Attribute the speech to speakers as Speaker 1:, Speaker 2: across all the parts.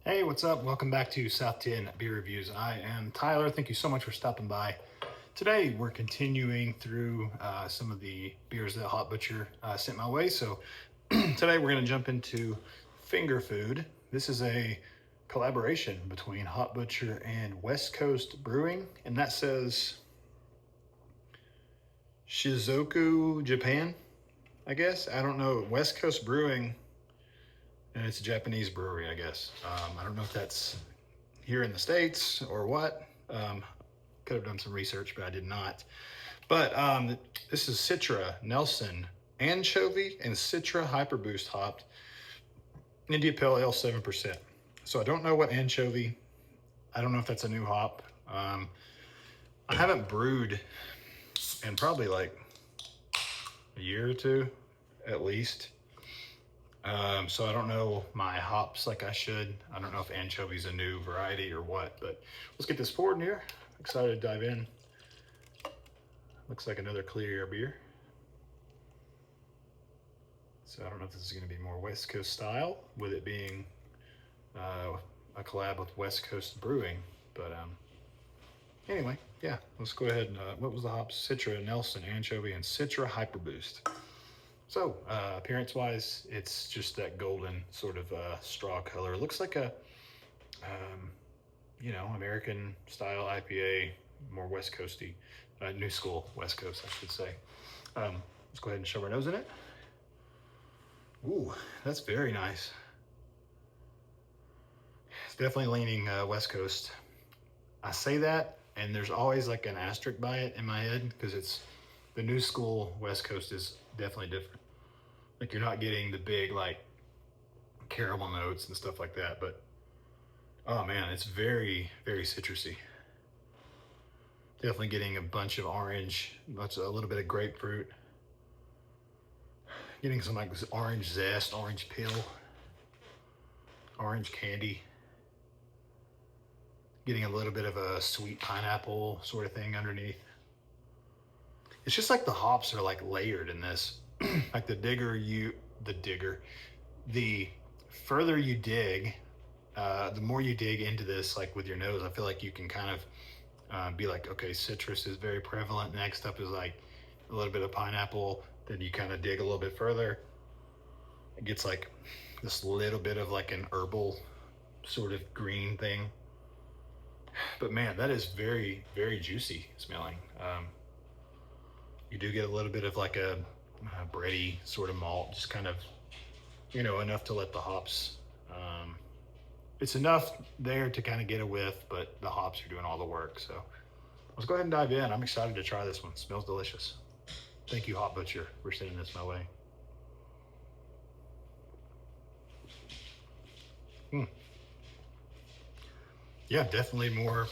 Speaker 1: Hey, what's up? Welcome back to South 10 Beer Reviews. I am Tyler. Thank you so much for stopping by. Today, we're continuing through some of the beers that Hot Butcher sent my way. So today, we're going to jump into Finger Food. This is a collaboration between Hot Butcher and West Coast Brewing, and that says Shizuoka, Japan, I guess. I don't know. West Coast Brewing, and it's a Japanese brewery, I guess. I don't know if that's here in the States or what. Could have done some research, but I did not. But this is Citra, Nelson, Anchovy, and Citra Hyperboost hopped India Pale Ale 7%. So I don't know what Anchovy, I don't know if that's a new hop. I haven't brewed in probably like a year or two, at least. So I don't know my hops like I should. I don't know if Anchovy's a new variety or what, but let's get this poured in here. Excited to dive in. Looks like another clear beer. So I don't know if this is going to be more West Coast style, with it being a collab with West Coast Brewing. But anyway, yeah, let's go ahead and, what was the hops? Citra, Nelson, Anchovy, and Citra Hyperboost. So, appearance-wise, it's just that golden sort of straw color. It looks like a, American-style IPA, more West Coasty, new school West Coast, I should say. Let's go ahead and shove our nose in it. Ooh, that's very nice. It's definitely leaning West Coast. I say that, and there's always like an asterisk by it in my head, because it's the new school West Coast is definitely different. Like, you're not getting the big like caramel notes and stuff like that, but oh man, it's very, very citrusy. Definitely getting a bunch of orange, a little bit of grapefruit. Getting some like orange zest, orange peel, orange candy. Getting a little bit of a sweet pineapple sort of thing underneath. It's just like the hops are like layered in this. Like the further you dig, the more you dig into this, like with your nose, I feel like you can kind of be like, okay, citrus is very prevalent. Next up is like a little bit of pineapple. Then you kind of dig a little bit further. It gets like this little bit of like an herbal sort of green thing. But man, that is very, very juicy smelling. You do get a little bit of like a bready sort of malt, just kind of, enough to let the hops, it's enough there to kind of get a whiff, but the hops are doing all the work. So let's go ahead and dive in. I'm excited to try this one. It smells delicious. Thank you, Hot Butcher, for sending this my way. Yeah, definitely more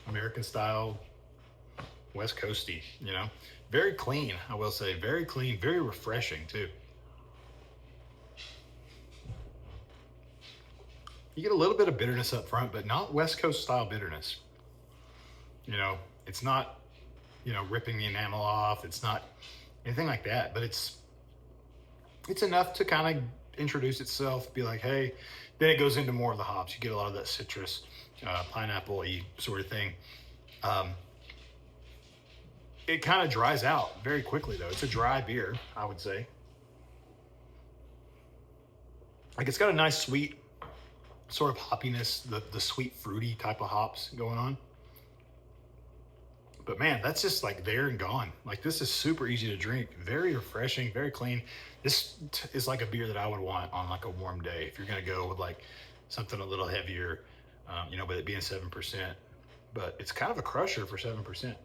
Speaker 1: American style, West Coasty, Very clean, I will say. Very clean, very refreshing too. You get a little bit of bitterness up front, but not West Coast style bitterness. It's not, ripping the enamel off. It's not anything like that, but it's enough to kind of introduce itself, be like, hey, then it goes into more of the hops. You get a lot of that citrus, pineapple-y sort of thing. It kind of dries out very quickly, though. It's a dry beer, I would say. Like, it's got a nice sweet sort of hoppiness, the sweet fruity type of hops going on. But man, that's just like there and gone. Like, this is super easy to drink, very refreshing, very clean. This is like a beer that I would want on like a warm day. If you're gonna go with like something a little heavier, with it being 7%, but it's kind of a crusher for 7%.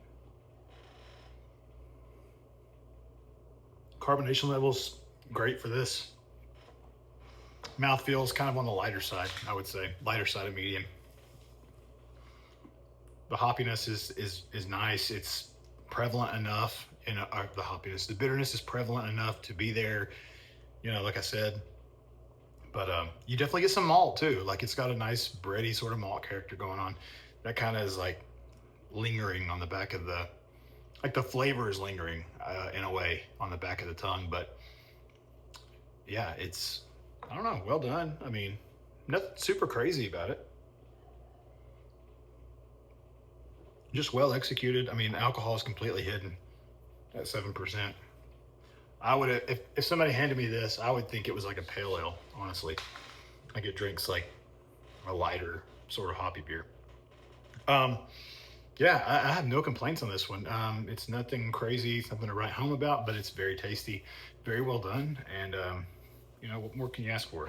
Speaker 1: Carbonation levels, great for this. Mouthfeel is kind of on the lighter side, I would say. Lighter side of medium. The hoppiness is nice. It's prevalent enough in the hoppiness. The bitterness is prevalent enough to be there, like I said. But you definitely get some malt too. Like, it's got a nice bready sort of malt character going on. That kind of is like lingering on the back of the, like the flavor is lingering in a way on the back of the tongue. But yeah, it's, I don't know, well done. I mean, Nothing super crazy about it. Just well executed. I mean, alcohol is completely hidden at 7%. I would, if somebody handed me this, I would think it was like a pale ale, honestly. Like it drinks like a lighter sort of hoppy beer. Um, yeah, I have no complaints on this one. It's nothing crazy, something to write home about, but it's very tasty, very well done, and you know, what more can you ask for?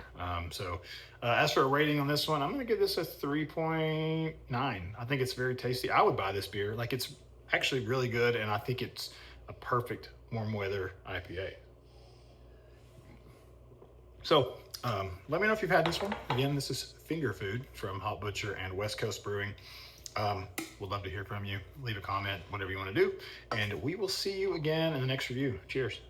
Speaker 1: As for a rating on this one, I'm going to give this a 3.9. I think it's very tasty. I would buy this beer. Like, it's actually really good, and I think it's a perfect warm weather IPA. So, let me know if you've had this one. Again, this is Finger Food from Hot Butcher and West Coast Brewing. Would love to hear from you. Leave a comment, whatever you want to do. And we will see you again in the next review. Cheers.